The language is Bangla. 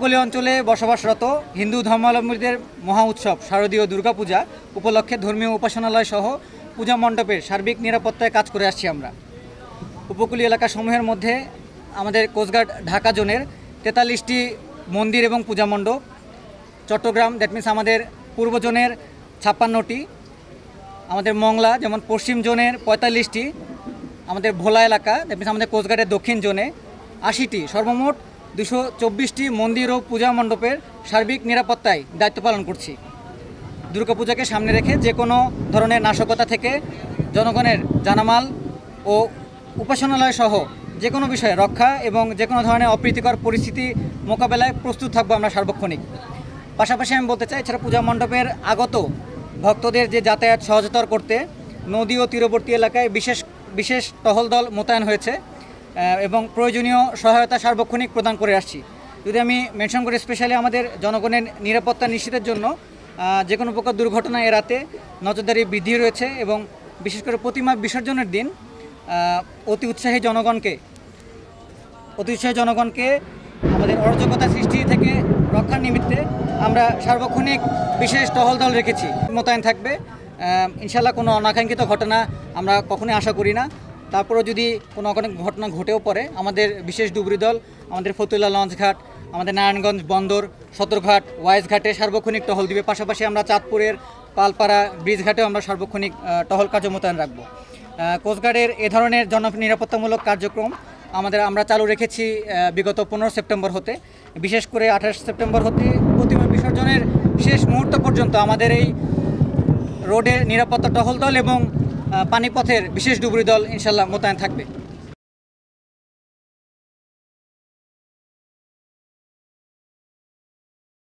উপকূলীয় অঞ্চলে বসবাসরত হিন্দু ধর্মাবলম্বীদের মহা উৎসব শারদীয় দুর্গাপূজা উপলক্ষে ধর্মীয় উপাসনালয় সহ পূজা মণ্ডপের সার্বিক নিরাপত্তায় কাজ করে আসছি আমরা। উপকূলীয় এলাকাসমূহের মধ্যে আমাদের কোস্টগার্ড ঢাকা জোনের 43টি মন্দির এবং পূজা মণ্ডপ, চট্টগ্রাম দ্যাট মিনস আমাদের পূর্ব জোনের 56টি, আমাদের মংলা যেমন পশ্চিম জোনের 45টি, আমাদের ভোলা এলাকা দ্যাট মিনস আমাদের কোস্টগার্ডের দক্ষিণ জোনে 80টি, সর্বমোট 224টি মন্দির ও পূজা মণ্ডপের সার্বিক নিরাপত্তায় দায়িত্ব পালন করছি। দুর্গাপূজাকে সামনে রেখে যে কোনো ধরনের নাশকতা থেকে জনগণের জানামাল ও উপাসনালয় সহ যে কোনো বিষয়ে রক্ষা এবং যে কোনো ধরনের অপ্রীতিকর পরিস্থিতি মোকাবেলায় প্রস্তুত থাকবো আমরা সার্বক্ষণিক। পাশাপাশি আমি বলতে চাই, এছাড়া পূজা মণ্ডপের আগত ভক্তদের যে যাতায়াত সহজতর করতে নদী ও তীরবর্তী এলাকায় বিশেষ টহল দল মোতায়েন হয়েছে এবং প্রয়োজনীয় সহায়তা সার্বক্ষণিক প্রদান করে আসছি। যদি আমি মেনশন করি, স্পেশালি আমাদের জনগণের নিরাপত্তা নিশ্চিতের জন্য যে কোনো প্রকার দুর্ঘটনা এড়াতে নজরদারি বৃদ্ধি রয়েছে এবং বিশেষ করে প্রতিমা বিসর্জনের দিন অতি উৎসাহী জনগণকে আমাদের অরাজকতা সৃষ্টি থেকে রক্ষার নিমিত্তে আমরা সার্বক্ষণিক বিশেষ টহল দল রেখেছি, মোতায়েন থাকবে। ইনশাল্লাহ কোনো অনাকাঙ্ক্ষিত ঘটনা আমরা কখনোই আশা করি না। তারপরেও যদি কোনো ঘটনা ঘটেও পড়ে, আমাদের বিশেষ ডুবুরি দল আমাদের ফতুল্লা লঞ্চঘাট, আমাদের নারায়ণগঞ্জ বন্দর, সদরঘাট, ওয়াইজঘাটে সার্বক্ষণিক টহল দিবে। পাশাপাশি আমরা চাঁদপুরের পালপাড়া ব্রিজঘাটেও আমরা সার্বক্ষণিক টহল কার্য মোতায়েন রাখবো। কোস্টগার্ডের এ ধরনের জননিরাপত্তামূলক কার্যক্রম আমরা চালু রেখেছি বিগত 15 সেপ্টেম্বর হতে। বিশেষ করে 28 সেপ্টেম্বর হতে প্রতিমা বিসর্জনের শেষ মুহূর্ত পর্যন্ত আমাদের এই রোডে নিরাপত্তা টহল দল এবং পানিপথের বিশেষ ডুবুরি দল ইনশাল্লাহ মোতায়েন থাকবে।